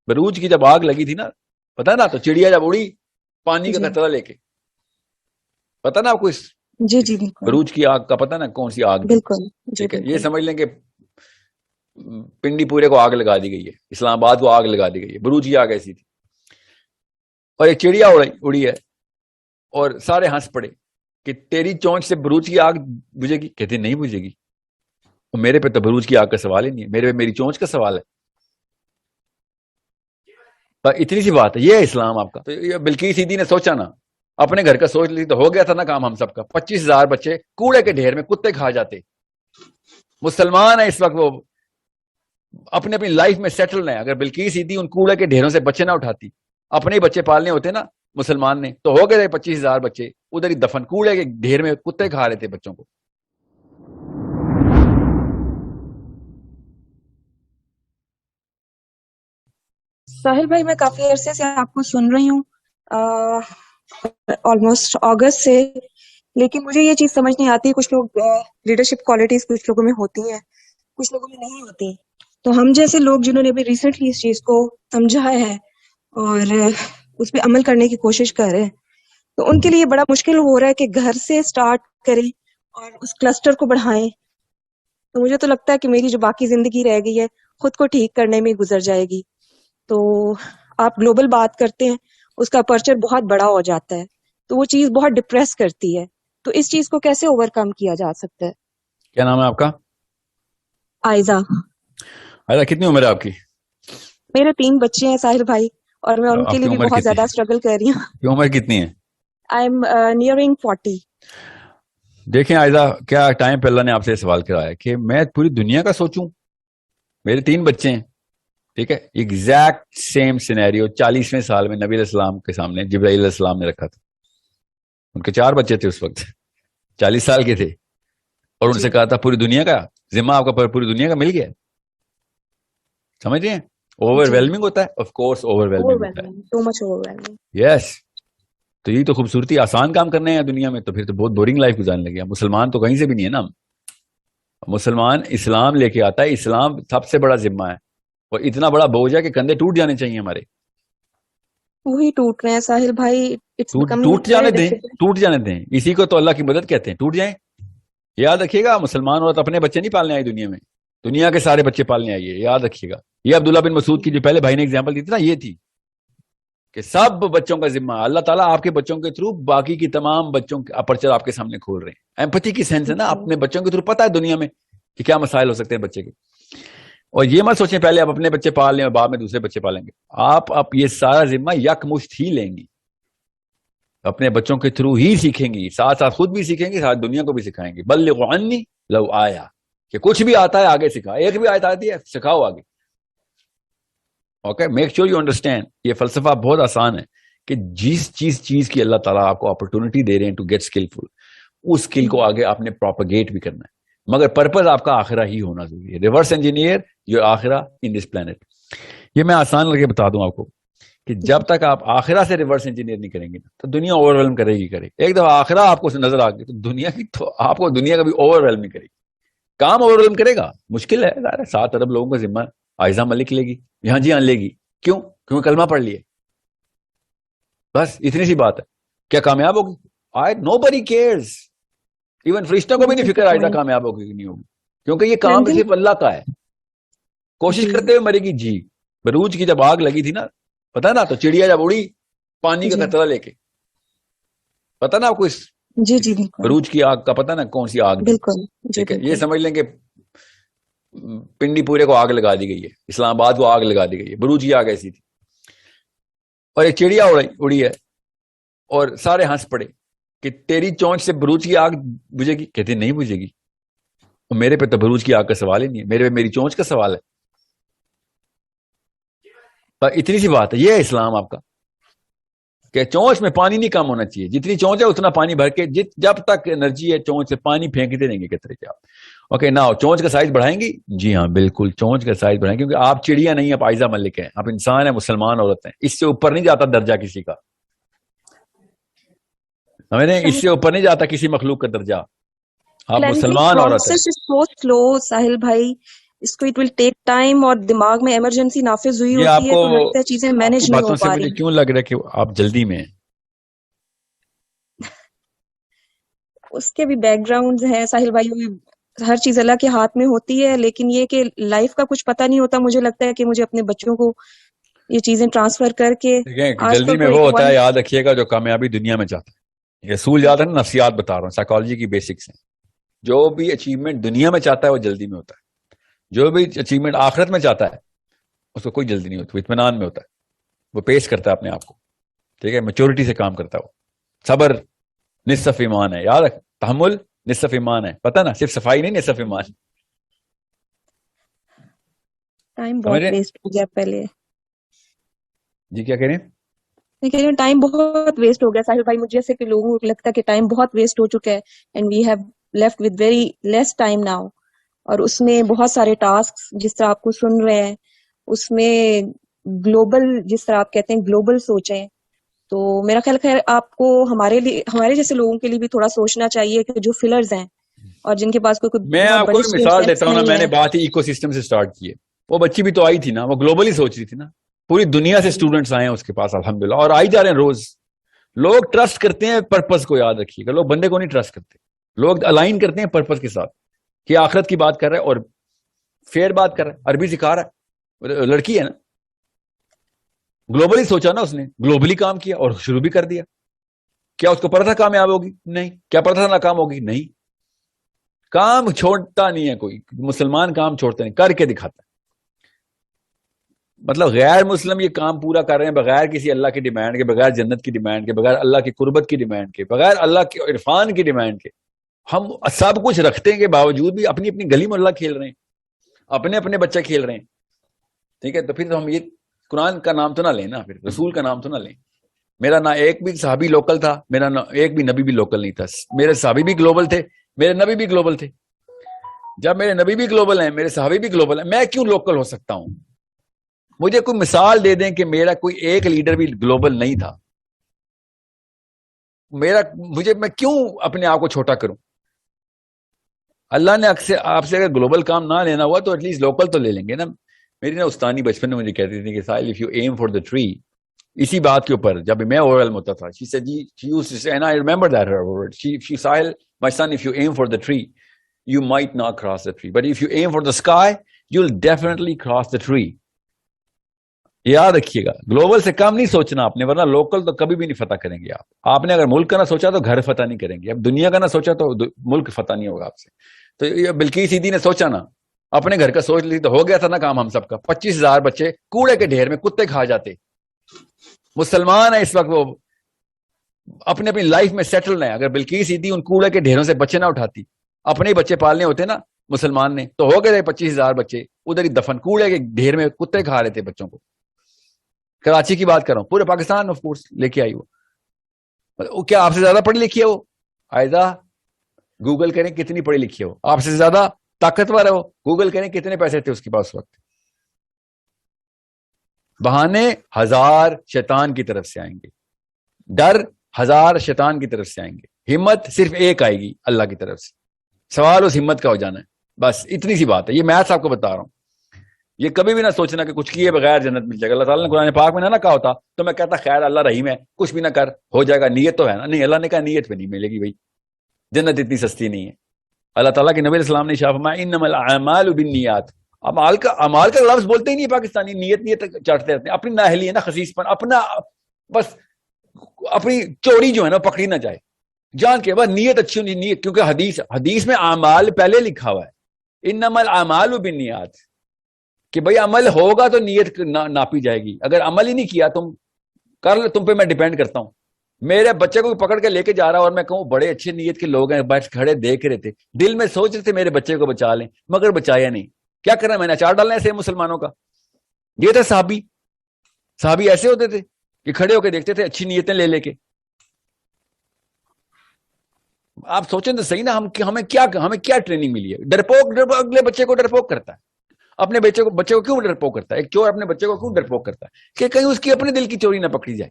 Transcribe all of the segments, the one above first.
بروج کی جب آگ لگی تھی نا، پتا نا، تو چڑیا جب اڑی پانی کا قطرہ لے کے، پتا نا آپ کو اس جی جی بالکل بروج کی آگ کا پتا نا کون سی آگ تھی؟ بالکل ٹھیک ہے، یہ سمجھ لیں کہ پنڈی پورے کو آگ لگا دی گئی ہے، اسلام آباد کو آگ لگا دی گئی ہے، بروج کی آگ ایسی تھی. اور ایک چڑیا اڑی ہے اور سارے ہنس پڑے کہ تیری چونچ سے بروج کی آگ بجھے گی. کہتے نہیں بجھے گی، اور میرے پہ تو بروج کی آگ کا سوال ہی نہیں ہے، میرے پہ میری چونچ کا سوال ہے. اتنی سی بات ہے، یہ ہے اسلام آپ کا. تو بلقیس سیدھی نے سوچا نا، اپنے گھر کا سوچ لی تو ہو گیا تھا نا کام ہم سب کا. 25,000 بچے کوڑے کے ڈھیر میں کتے کھا جاتے. مسلمان ہے اس وقت، وہ اپنے اپنی لائف میں سیٹل ہے. اگر بلقیس سیدھی ان کوڑے کے ڈھیروں سے بچے نہ اٹھاتی، اپنے ہی بچے پالنے ہوتے نا مسلمان نے، تو ہو گئے 25,000 بچے ادھر ہی دفن، کوڑے کے ڈھیر میں کتے کھا رہے تھے بچوں کو. ساحل بھائی میں کافی عرصے سے آپ کو سن رہی ہوں، آلموسٹ اگست سے، لیکن مجھے یہ چیز سمجھ نہیں آتی. کچھ لوگ لیڈرشپ کوالٹیز کچھ لوگوں میں ہوتی ہیں، کچھ لوگوں میں نہیں ہوتی. تو ہم جیسے لوگ جنہوں نے ابھی ریسنٹلی اس چیز کو سمجھا ہے اور اس پہ عمل کرنے کی کوشش کر رہے ہیں، تو ان کے لیے بڑا مشکل ہو رہا ہے کہ گھر سے سٹارٹ کریں اور اس کلسٹر کو بڑھائیں. تو مجھے تو لگتا ہے کہ میری جو باقی زندگی رہ گئی ہے خود کو ٹھیک کرنے میں گزر جائے گی. تو آپ گلوبل بات کرتے ہیں، اس کا پرچر بہت بڑا ہو جاتا ہے، تو وہ چیز بہت ڈپریس کرتی ہے. تو اس چیز کو کیسے اوور کم کیا جا سکتا ہے؟ کیا نام ہے آپ کا؟ آئزہ. آئزہ کتنی عمر ہے آپ کی؟ میرے 3 بچے ہیں ساحل بھائی، اور میں ان کے آپ کی لیے بھی عمر بہت کتنی زیادہ ہے؟ اسٹرگل کر رہی ہوں. آپ کی عمر کتنی ہے؟ I am nearing 40. دیکھیں آئزہ، کیا ٹائم پہ اللہ نے آپ سے سوال کرایا کہ میں پوری دنیا کا سوچوں؟ میرے 3 بچے ہیں، ٹھیک ہے، ایگزیکٹ سیم سینیریو 40ویں سال میں نبی علیہ السلام کے سامنے جبرائیل علیہ السلام نے رکھا تھا. ان کے 4 بچے تھے اس وقت، 40 سال کے تھے، اور ان سے کہا تھا پوری دنیا کا ذمہ آپ کا پوری دنیا کا مل گیا. سمجھ رہے ہیں؟ اوور ویلمنگ ہوتا ہے، آف کورس اوور ویلمنگ ہوتا ہے. so much overwhelming. یس. تو یہ تو خوبصورتی، آسان کام کرنے ہیں دنیا میں، تو پھر تو بہت بورنگ لائف گزارنے لگے. مسلمان تو کہیں سے بھی نہیں ہے نا. مسلمان اسلام لے کے آتا ہے، اسلام سب سے بڑا ذمہ ہے، اور اتنا بڑا بوجھ ہے کہ کندھے ٹوٹ جانے چاہیے ہمارے. وہی ٹوٹ رہے ہیں ساحل بھائی. ٹوٹ جانے دیں. اسی کو تو اللہ کی مدد کہتے ہیں، ٹوٹ جائیں. یاد رکھیے گا، مسلمان عورت اپنے بچے نہیں پالنے آئی دنیا میں، دنیا کے سارے بچے پالنے آئیے، یاد رکھیے گا. یہ عبداللہ بن مسعود کی جو پہلے بھائی نے اگزامپل دی تھی نا، یہ تھی کہ سب بچوں کا ذمہ اللہ تعالیٰ آپ کے بچوں کے تھرو باقی کی تمام بچوں کے اپرچر آپ کے سامنے کھول رہے ہیں. ایمپتھی کی سینس ہے نا، اپنے بچوں کے تھرو پتا ہے دنیا میں کہ کیا مسائل ہو سکتے ہیں بچے کے. اور یہ مت سوچیں پہلے آپ اپنے بچے پال لیں اور بعد میں دوسرے بچے پالیں گے. آپ یہ سارا ذمہ یکمشت ہی لیں گی، اپنے بچوں کے تھرو ہی سیکھیں گی، ساتھ ساتھ خود بھی سیکھیں گی، ساتھ دنیا کو بھی سکھائیں گی. بلغوا عنی لو آیا، کہ کچھ بھی آتا ہے آگے سکھا، ایک بھی آیت آتی ہے سکھاؤ آگے. Okay, make sure you understand. یہ فلسفہ بہت آسان ہے کہ جس چیز کی اللہ تعالیٰ آپ کو اپرچونٹی دے رہے ہیں ٹو گیٹ اسکلفل، اس اسکل کو آگے آپ نے پروپیگیٹ بھی کرنا ہے، مگر پرپز آپ کا آخرہ ہی ہونا ضروری ہے. ریورس انجینئر یور آخرہ ان دس پلانٹ. یہ میں آسان لگے بتا دوں آپ کو کہ جب تک آپ آخرہ سے ریورس انجینئر نہیں کریں گے تو دنیا اوور ویلم کرے گی. ایک دفعہ آخرہ آپ کو نظر آ گئی تو دنیا کی تو آپ کو دنیا کا بھی اوور ویلم کرے گی. کام اوور ویلم کرے گا، مشکل ہے، 7 ارب لوگوں کا ذمہ آئزہ ملک لے گی. یہاں جی ہاں لے گی. کیوں؟ کیونکہ کلمہ پڑھ لیے، بس اتنی سی بات ہے. کیا کامیاب ہوگی؟ nobody cares. ایون فرشتوں کو بھی نہیں فکر آئزہ کامیاب ہوگی کہ نہیں ہوگی، کیونکہ یہ کام صرف اللہ کا ہے. کوشش کرتے ہوئے مرے گی. جی بروج کی جب آگ لگی تھی نا، پتا نا، تو چڑیا جب اڑی پانی کا قطرہ لے کے، پتا نا آپ کو اس بروج کی آگ کا پتا نا کون سی آگ تھی؟ ٹھیک ہے، یہ سمجھ لیں کہ پنڈی پورے کو آگ لگا دی گئی ہے، اسلام آباد کو آگ لگا دی گئی ہے، بروج کی آگ ایسی تھی. اور ایک چڑیا اڑی ہے اور سارے ہنس پڑے کہ تیری چونچ سے بروج کی آگ بجھے گی. کہتے نہیں بجھے گی، اور میرے پہ تو بروج کی آگ کا سوال ہی نہیں ہے، میرے پہ میری چونچ کا سوال ہے. اتنی سی بات ہے، یہ ہے اسلام آپ کا کہ چونچ میں پانی نہیں کم ہونا چاہیے. جتنی چونچ ہے اتنا پانی بھر کے، جب تک انرجی ہے چونچ سے پانی پھینکتے رہیں گے کترے کے آپ. اوکے نا، چونچ کا سائز بڑھائیں گی. جی ہاں بالکل، چونچ کا سائز بڑھائیں گے، کیونکہ آپ چڑیا نہیں، آپ آئزہ ملک ہیں، آپ انسان ہیں، مسلمان عورت ہیں. اس سے اوپر نہیں جاتا درجہ کسی کا، ہمیں اس سے اوپر نہیں جاتا کسی مخلوق کا درجہ. آپ مسلمان عورت ہیں. سو سلو ساحل بھائی، اس کو اٹ ول ٹیک ٹائم، اور دماغ میں ایمرجنسی نافذ ہوئی یہ آپ ہوتی ہے کو تو لگتا ہے چیزیں آپ مینج کی نہیں ہو باتوں سے پا مجھے رہی. کیوں لگ رہا ہے کہ آپ جلدی میں ہیں. اس کے بھی بیک گراؤنڈ ہیں ساحل بھائی، ہر چیز اللہ کے ہاتھ میں ہوتی ہے، لیکن یہ کہ لائف کا کچھ پتہ نہیں ہوتا. مجھے لگتا ہے کہ مجھے اپنے بچوں کو یہ چیزیں ٹرانسفر کر کے دیکھیں آج جلدی کل میں تو وہ ایک ہوتا ون. ہے، یاد رکھیے گا، جو کامیابی دنیا میں چاہتا ہے. رسول یاد ہے نا، نفسیات بتا رہا ہوں، سائیکالوجی کی بیسکس ہیں. جو بھی اچیومنٹ دنیا میں چاہتا ہے وہ جلدی میں ہوتا ہے. جو بھی اچیومنٹ آخرت میں چاہتا ہے اس کو کوئی جلدی نہیں ہوتی، وہ اطمینان میں ہوتا ہے. وہ پیش کرتا ہے اپنے آپ کو، ٹھیک ہے، میچورٹی سے کام کرتا ہے. وہ صبر نصف ایمان ہے، یاد رکھ، تحمل نصف ایمان ہے. پتہ نا، صرف صفائی نہیں، نصف ایمان. ٹائم سمجھ بہت رہے ہیں؟ ویسٹ ہو گیا پہلے. جی کیا کہہ رہے ہیں؟ میں کہہ رہی ہوں ٹائم بہت ویسٹ ہو گیا ساحل بھائی. مجھے جیسے کہ لوگوں کو لگتا ہے کہ ٹائم بہت ویسٹ ہو چکا ہے، and we have left with very less time now. اور اس میں بہت سارے ٹاسک جس طرح آپ کو سن رہے ہیں، اس میں گلوبل، جس طرح آپ کہتے ہیں گلوبل سوچیں. تو میرا خیال خیر آپ کو ہمارے لیے، ہمارے جیسے لوگوں کے لیے بھی تھوڑا سوچنا چاہیے کہ جو فلرز ہیں اور جن کے پاس کوئی میں بہت آپ کو بڑے بھی اسکل مثال سیٹس دیتا ہوں نا، نہیں میں نے ہے. بات ہی ایکو سسٹم سے سٹارٹ کی ہے. وہ بچی بھی تو آئی تھی نا، وہ گلوبلی سوچ رہی تھی نا. پوری دنیا سے اسٹوڈنٹس آئے ہیں اس کے پاس الحمدللہ، اور آئی جا رہے ہیں روز. لوگ ٹرسٹ کرتے ہیں پرپز کو، یاد رکھیے گا. لوگ بندے کو نہیں ٹرسٹ کرتے، لوگ الائن کرتے ہیں پرپز کے ساتھ کہ آخرت کی بات کر رہا ہے اور فیئر بات کر رہا ہے. عربی سکھا رہا ہے، لڑکی ہے نا، گلوبلی سوچا نا، اس نے گلوبلی کام کیا اور شروع بھی کر دیا. کیا اس کو پتا تھا کامیاب ہوگی؟ نہیں. کیا پتا تھا ناکام ہوگی؟ نہیں. کام چھوڑتا نہیں ہے کوئی مسلمان، کام چھوڑتے نہیں، کر کے دکھاتا ہے. مطلب غیر مسلم یہ کام پورا کر رہے ہیں بغیر کسی اللہ کی ڈیمانڈ کے، بغیر جنت کی ڈیمانڈ کے، بغیر اللہ کی قربت کی ڈیمانڈ کے، بغیر اللہ کے عرفان کی ڈیمانڈ کے. ہم سب کچھ رکھتے ہیں کے باوجود بھی اپنی اپنی گلی محلہ کھیل رہے ہیں، اپنے اپنے بچے کھیل رہے ہیں. ٹھیک ہے، تو پھر ہم یہ قرآن کا نام تو نہ لیں نا، پھر رسول کا نام تو نہ لیں. میرا نہ ایک بھی صحابی لوکل تھا، میرا نہ ایک بھی نبی بھی لوکل نہیں تھا. میرے صحابی بھی گلوبل تھے، میرے نبی بھی گلوبل تھے. جب میرے نبی بھی گلوبل ہیں، میرے صحابی بھی گلوبل ہیں، میں کیوں لوکل ہو سکتا ہوں؟ مجھے کوئی مثال دے دیں کہ میرا کوئی ایک لیڈر بھی گلوبل نہیں تھا. میں کیوں اپنے آپ کو چھوٹا کروں؟ اللہ نے آپ سے اگر گلوبل کام نہ لینا ہوا تو ایٹ لیسٹ لوکل تو لے لیں گے نا. میری نا استانی بچپن میں مجھے کہتی تھی کہ Sahil if you am for the tree, اسی بات کے اوپر جب میں اوورل ہوتا تھا، she said she used to say and I remember that her word, she Sahil my son, if you aim for the tree you might not cross the tree, but if you aim for the sky you'll definitely cross the tree. یاد رکھیے گا، global سے کم نہیں سوچنا آپ نے، ورنہ local تو کبھی بھی نہیں فتح کریں گے آپ نے اگر ملک کا نہ سوچا تو گھر فتح نہیں کریں گے، اب دنیا کا نہ سوچا تو ملک فتح نہیں ہوگا آپ سے. تو یہ بلقیس سیدھی نے سوچا نا، اپنے گھر کا سوچ لی تو ہو گیا تھا نا کام ہم سب کا. 25,000 بچے کوڑے کے ڈھیر میں کتے کھا جاتے. مسلمان ہے اس وقت، وہ اپنے اپنی لائف میں سیٹل ہیں. اگر بلقیس سیدھی ان کوڑے کے ڈھیروں سے بچے نہ اٹھاتی، اپنے ہی بچے پالنے ہوتے نا مسلمان نے، تو ہو گئے 25,000 بچے ادھر ہی دفن، کوڑے کے ڈھیر میں کتے کھا رہے تھے بچوں کو. کراچی کی بات کر رہا ہوں، پورے پاکستان آف کورس لے کے آئی وہ. کیا آپ سے زیادہ پڑھی لکھی ہے وہ؟ آئزہ گوگل کریں کتنی پڑھی لکھی ہے وہ. آپ سے زیادہ طاقتور ہے وہ؟ گوگل کریں کتنے پیسے تھے اس کے پاس وقت. بہانے 1000 شیطان کی طرف سے آئیں گے، ڈر 1000 شیطان کی طرف سے آئیں گے، ہمت صرف ایک آئے گی اللہ کی طرف سے. سوال اس ہمت کا ہو جانا ہے، بس اتنی سی بات ہے. یہ میتھس آپ کو بتا رہا ہوں. یہ کبھی بھی نہ سوچنا کہ کچھ کیے بغیر جنت مل جائے گا. اللہ تعالیٰ نے قرآن پاک میں نہ کہا ہوتا تو میں کہتا خیر اللہ رحیم ہے، کچھ بھی نہ کر ہو جائے گا، نیت تو ہے نا. نہیں، اللہ نے کہا نیت پہ نہیں ملے گی بھائی، جنت اتنی سستی نہیں ہے. اللہ تعالیٰ کے نبی علیہ السلام نے ارشاد فرمایا انما الاعمال بالنیات. اعمال کا لفظ بولتے ہی نہیں پاکستانی، نیت چاٹتے رہتے ہیں. اپنی نااہلی ہے نا، خسیس پن اپنا، بس اپنی چوری جو ہے نا پکڑی نہ جائے جان کے. بس نیت اچھی ہونی، نیت، کیونکہ حدیث میں اعمال پہلے لکھا ہوا ہے، انما الاعمال بالنیات، کہ بھئی عمل ہوگا تو نیت ناپی جائے گی. اگر عمل ہی نہیں کیا تم کر لو، تم پہ میں ڈیپینڈ کرتا ہوں. میرے بچے کو پکڑ کے لے کے جا رہا اور میں کہوں بڑے اچھے نیت کے لوگ ہیں، بیٹھ کھڑے دیکھ رہے تھے، دل میں سوچ رہے تھے میرے بچے کو بچا لیں، مگر بچایا نہیں. کیا کرنا ہے، میں نے اچار ڈالنا ہے مسلمانوں کا. یہ تھا صحابی ایسے ہوتے تھے کہ کھڑے ہو کے دیکھتے تھے اچھی نیتیں لے لے کے. آپ سوچیں تو صحیح نا، ہمیں کیا ٹریننگ ملی ہے؟ ڈرپوک اگلے بچے کو ڈرپوک کرتا ہے. اپنے بچے کو کیوں ڈرپوک کرتا ہے؟ ایک چور اپنے بچے کو کیوں ڈرپوک کرتا ہے؟ کہ کہیں اس کی اپنے دل کی چوری نہ پکڑی جائے،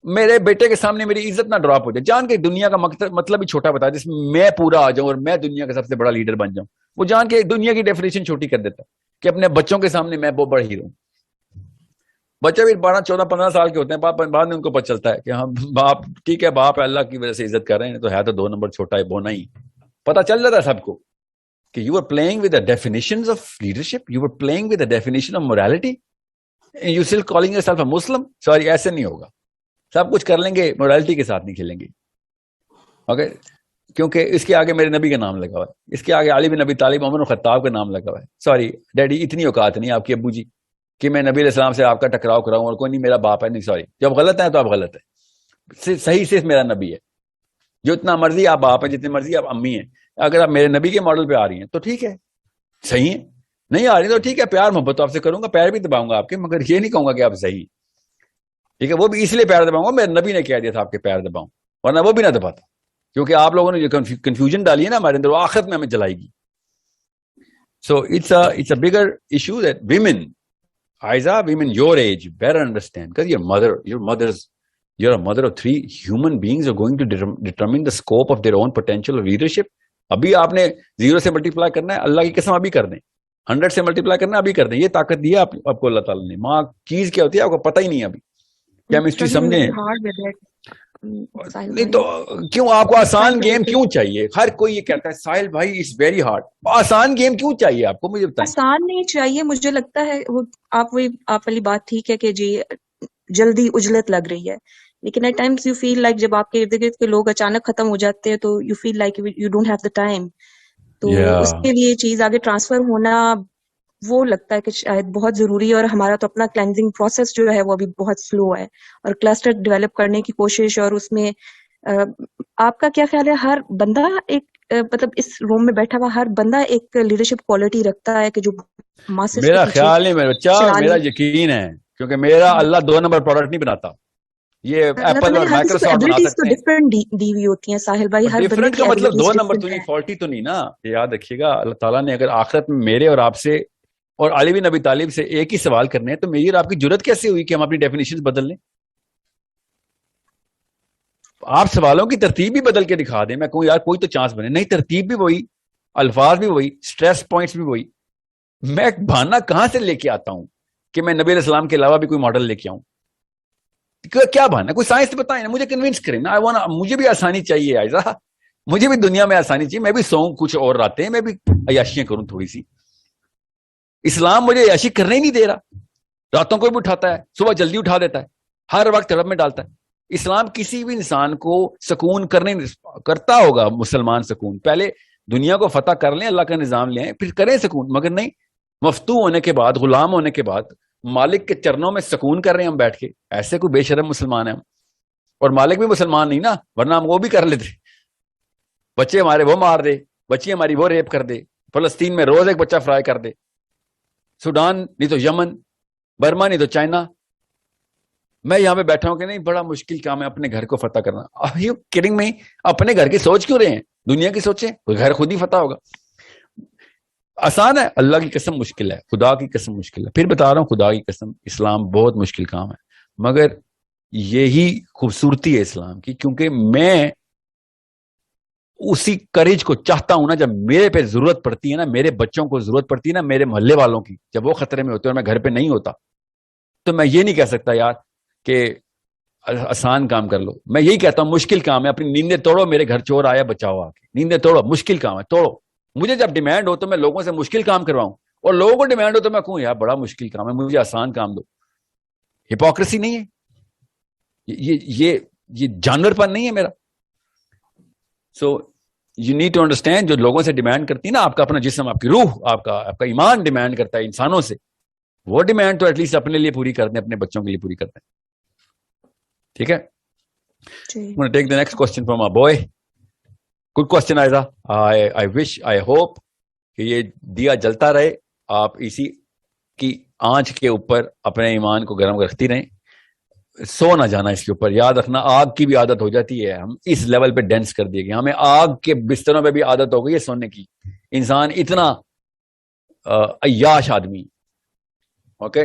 میرے بیٹے کے سامنے میری عزت نہ ڈراپ ہو جائے. جان کے دنیا کا مطلب ہی چھوٹا بتا، جس میں میں پورا آ جاؤں اور میں دنیا کا سب سے بڑا لیڈر بن جاؤں. وہ جان کے دنیا کی ڈیفینیشن چھوٹی کر دیتا کہ اپنے بچوں کے سامنے میں بہت بڑا ہیرو ہوں. بچے بھی 12 14 15 سال کے ہوتے ہیں, بعد میں ان کو پتہ چلتا ہے کہ ہاں باپ ٹھیک ہے, باپ ہے, اللہ کی وجہ سے عزت کر رہے ہیں, تو ہے تو 2 نمبر چھوٹا ہے, بونا ہی. پتہ چل جاتا ہے سب کو کہ you are playing with the definitions of leadership, you are playing with the definition of morality, you still calling yourself a Muslim. Sorry, ایسے نہیں ہوگا. سب کچھ کر لیں گے, موریلٹی کے ساتھ نہیں کھیلیں گے. اوکے, کیونکہ اس کے آگے میرے نبی کا نام لگا ہوا ہے, اس کے آگے علی بن ابی طالب, عمر بن خطاب کا نام لگا ہوا ہے. سوری ڈیڈی, اتنی اوقات نہیں آپ کی ابو جی کہ میں نبی علیہ السلام سے آپ کا ٹکراؤ کراؤں اور کوئی نہیں میرا باپ ہے. نہیں, سوری, جب غلط ہے تو آپ غلط ہے. صحیح صرف میرا نبی ہے. جو اتنا مرضی آپ باپ ہیں, جتنی مرضی آپ امی ہیں, اگر آپ میرے نبی کے ماڈل پہ آ رہی ہیں تو ٹھیک ہے, صحیح ہے. نہیں آ رہی تو ٹھیک ہے, پیار محبت تو آپ سے کروں گا, پیر بھی دباؤں گا آپ کے, مگر یہ نہیں کہوں گا کہ آپ صحیح. ٹھیک ہے, وہ بھی اس لیے پیر دباؤں گا, میرے نبی نے کہہ دیا تھا آپ کے پیر دباؤں, ورنہ وہ بھی نہ دباتا. کیونکہ آپ لوگوں نے جو کنفیوژن ڈالی ہے نا ہمارے اندر, وہ آخرت میں ہمیں جلائے گی. So it's a bigger issue that women, Aiza, women your age better understand, because you're a mother of 3 human beings who are going to determine the scope of their own potential of leadership. ابھی آپ نے 0 سے multiply کرنا ہے, اللہ کی قسم ابھی کر دیں. 100 سے ملٹیپلائی کرنا ہے ابھی کر دیں. یہ طاقت دی ہے آپ کو اللہ تعالیٰ نے. ماں چیز کیا ہوتی ہے آپ کو پتہ ہی نہیں ہے ابھی. کیمسٹری سمجھیں نہیں تو کیوں آپ کو آسان گیم کیوں چاہیے؟ ہر کوئی یہ کہتا ہے ساحل بھائی اٹس ویری ہارڈ. آسان گیم کیوں چاہیے آپ کو, مجھے بتائیں. آسان نہیں چاہیے, مجھے لگتا ہے وہ آپ والی بات ٹھیک ہے کہ جی جلدی اجلت لگ رہی ہے, لیکن at times you feel like جب آپ کے ارد گرد کے لوگ اچانک ختم ہو جاتے ہیں تو you feel like you don't have the time. تو اس کے لیے چیز آگے ٹرانسفر ہونا وہ لگتا ہے کہ شاید بہت ضروری ہے, اور ہمارا تو اپنا کلینزنگ پروسیس جو ہے وہ ابھی بہت سلو ہے, اور کلسٹر ڈیولپ کرنے کی کوشش, اور اس میں آپ کا کیا خیال ہے؟ ہر بندہ ایک مطلب اس روم میں بیٹھا ہوا ہر بندہ ایک لیڈرشپ کوالٹی رکھتا ہے کہ جو ماسز میرا کے پیچھے خیال نہیں, میرا بچہ, میرا یقین ہے, کیونکہ میرا اللہ 2 نمبر پروڈکٹ نہیں بناتا. یہ اللہ ایپل تعالیٰ اور نے ہر کسی کو مائکروسافٹ بنا ایبلٹیز تو سکتے ہیں. ڈفرینٹ دی ہوئی ہوتی ہیں ساحل بھائی, ہر بندے ڈفرنٹ کی کا مطلب 2 ایبلٹیز نمبر تو ڈفرینٹ نہیں, ہیں. فالٹی تو نہیں نا. یاد رکھیے گا, اللہ تعالیٰ نے اگر آخرت میں میرے اور آپ سے اور علی بن ابی طالب سے ایک ہی سوال کرنے ہیں, تو میری اور آپ کی جرت کیسے ہوئی کہ ہم اپنی ڈیفینیشن بدل لیں؟ آپ سوالوں کی ترتیب بھی بدل کے دکھا دیں, میں کہوں یار کوئی تو چانس بنے. نہیں, ترتیب بھی وہی, الفاظ بھی وہی, سٹریس پوائنٹس بھی وہی. میں ایک بہانہ کہاں سے لے کے آتا ہوں کہ میں نبی علیہ السلام کے علاوہ بھی کوئی ماڈل لے کے آؤں؟ کیا بہانہ؟ کوئی سائنس بتائیں نا, مجھے کنونس کریں نا. مجھے بھی آسانی چاہیے عائزہ, مجھے بھی دنیا میں آسانی چاہیے. میں بھی سوؤں کچھ اور راتیں ہیں, میں بھی عیاشیاں کروں تھوڑی سی. اسلام مجھے عیاشی کرنے ہی نہیں دے رہا. راتوں کو بھی اٹھاتا ہے, صبح جلدی اٹھا دیتا ہے, ہر وقت طلب میں ڈالتا ہے. اسلام کسی بھی انسان کو سکون کرتا ہوگا. مسلمان سکون پہلے دنیا کو فتح کر لیں, اللہ کا نظام لے آئیں, پھر کریں سکون. مگر نہیں, مفتو ہونے کے بعد, غلام ہونے کے بعد مالک کے چرنوں میں سکون کر رہے ہیں ہم بیٹھ کے. ایسے کوئی بے شرم مسلمان ہیں ہم. اور مالک بھی مسلمان نہیں نا, ورنہ ہم وہ بھی کر لیتے. بچے ہمارے وہ مار دے, بچی ہماری وہ ریپ کر دے, فلسطین میں روز ایک بچہ فرائی کر دے, سوڈان نہیں تو یمن, برما نہیں تو چائنا. میں یہاں پہ بیٹھا ہوں کہ نہیں, بڑا مشکل کام ہے اپنے گھر کو فتح کرنا. Are you kidding me? اپنے گھر کی سوچ کیوں رہے ہیں, دنیا کی سوچیں, گھر خود ہی فتح ہوگا. آسان ہے, اللہ کی قسم مشکل ہے, خدا کی قسم مشکل ہے. پھر بتا رہا ہوں خدا کی قسم, اسلام بہت مشکل کام ہے, مگر یہی خوبصورتی ہے اسلام کی. کیونکہ میں اسی کریج کو چاہتا ہوں نا, جب میرے پہ ضرورت پڑتی ہے نا, میرے بچوں کو ضرورت پڑتی ہے نا, میرے محلے والوں کی, جب وہ خطرے میں ہوتے ہیں اور میں گھر پہ نہیں ہوتا, تو میں یہ نہیں کہہ سکتا یار کہ آسان کام کر لو. میں یہی کہتا ہوں مشکل کام ہے. اپنی نیندیں توڑو, میرے گھر چور آیا بچاؤ آ کے, نیندیں توڑو, مشکل کام ہے, توڑو. مجھے جب ڈیمانڈ ہو تو میں لوگوں سے مشکل کام کرواؤں, اور لوگوں کو ڈیمانڈ ہو تو میں کہوں یار بڑا مشکل کام ہے, مجھے آسان کام دو. ہپوکریسی نہیں ہے یہ جانور پن نہیں ہے میرا. So you need to understand, جو لوگوں سے ڈیمانڈ کرتی ہے نا, آپ کا اپنا جسم, آپ کی روح, آپ کا ایمان ڈیمانڈ کرتا ہے انسانوں سے, وہ ڈیمانڈ تو ایٹ لیسٹ اپنے لیے پوری کر دیں, اپنے بچوں کے لیے پوری کر دیں. ٹھیک ہے, ٹیک the next question from our boy. Good question, Aiza. I wish, I hope کہ یہ دیا جلتا رہے, آپ اسی کی آنچ کے اوپر اپنے ایمان کو گرم رکھتی رہیں, سو نہ جانا اس کے اوپر. یاد رکھنا, آگ کی بھی عادت ہو جاتی ہے, ہم اس لیول پہ ڈینس کر دیے گئے, ہمیں آگ کے بستروں پہ بھی عادت ہو گئی ہے سونے کی. انسان اتنا عیاش آدمی, اوکے,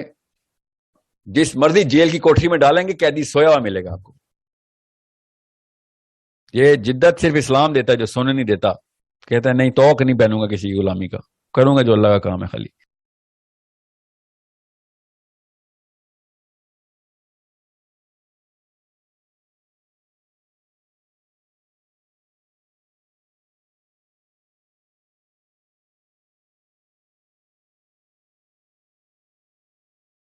جس مرضی جیل کی کوٹری میں ڈالیں گے قیدی سویا ہوا ملے گا آپ کو. یہ جدت صرف اسلام دیتا ہے, جو سونے نہیں دیتا. کہتا ہے نہیں توق نہیں پہنوں گا کسی غلامی کا, کروں گا جو اللہ کا کام ہے خالی.